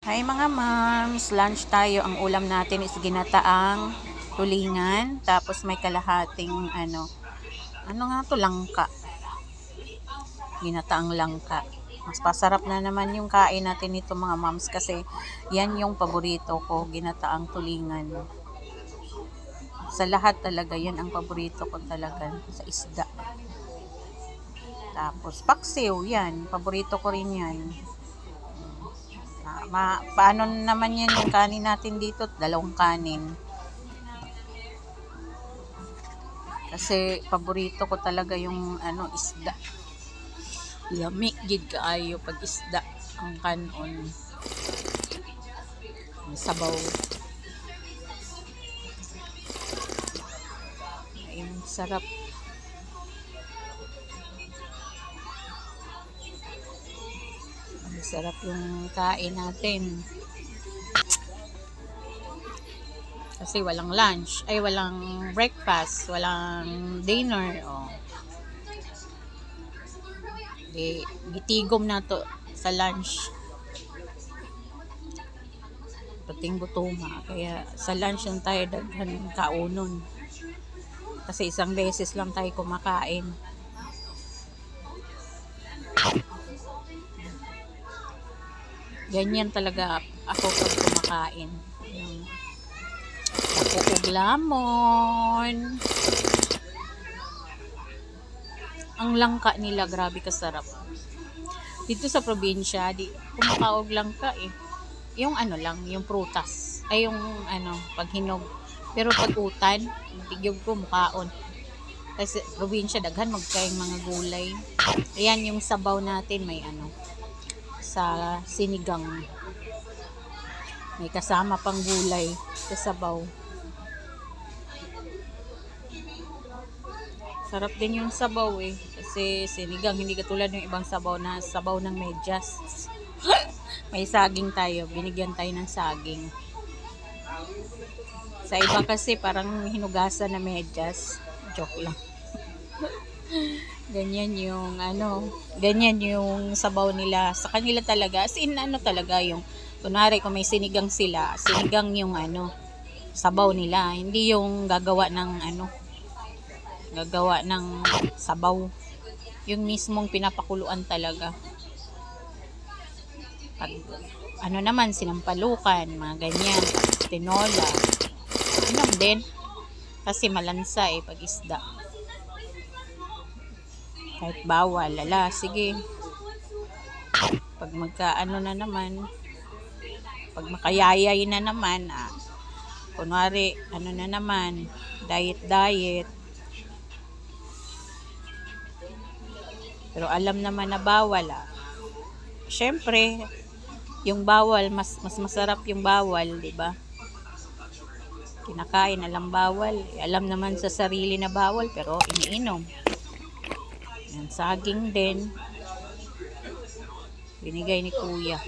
Hi mga moms, lunch tayo. Ang ulam natin is ginataang tulingan, tapos may kalahating ano nga to, langka. Ginataang langka. Mas pasarap na naman yung kain natin nito mga moms kasi yan yung paborito ko, ginataang tulingan. Sa lahat talaga, yan ang paborito ko talaga sa isda. Tapos paksiw, yan, paborito ko rin yan. Paano naman yan yung kanin natin dito? 2 kanin. Kasi paborito ko talaga yung isda. Lami gid kaayo pag isda ang kanon. Ang sabaw. Ay, sarap. Sarap yung kain natin. Kasi walang lunch, ay walang breakfast, walang dinner. Oh. Di, gitigom na to sa lunch. Pating butuma. Kaya sa lunch lang tayo daghan kaunon. Kasi isang beses lang tayo kumakain. Ganyan talaga ako pag kumakain. Ako lamon. Ang langka nila, grabe kasarap. Dito sa probinsya, di kumakaog langka eh. Yung lang, yung prutas. Ay yung paghinog. Pero pag utan, tigyog ko mukaon. Kasi probinsya, daghan magkaing mga gulay. Ayan yung sabaw natin, may sa sinigang. May kasama pang gulay sa sabaw. Sarap din yung sabaw eh. Kasi sinigang, hindi katulad ng ibang sabaw na sabaw ng medyas. May saging tayo. Binigyan tayo ng saging. Sa iba kasi parang hinugasan na medyas. Joke lang. Ganyan yung ganyan yung sabaw nila sa kanila talaga. As in talaga yung kunwari kung may sinigang sila, sinigang yung sabaw nila, hindi yung gagawa ng sabaw. Yung mismong pinapakuluan talaga. Pag naman sinampalukan, mga ganyan, tinola. Din kasi malansa eh pag isda. Kahit bawal, sige. Pag na naman, pag makayayay na naman, kunwari, na naman, diet. Pero alam naman na bawal, syempre, yung bawal, mas masarap yung bawal, di ba? Kinakain, alam bawal. Alam naman sa sarili na bawal, pero iniinom. Yan, saging din. Binigay ni kuya.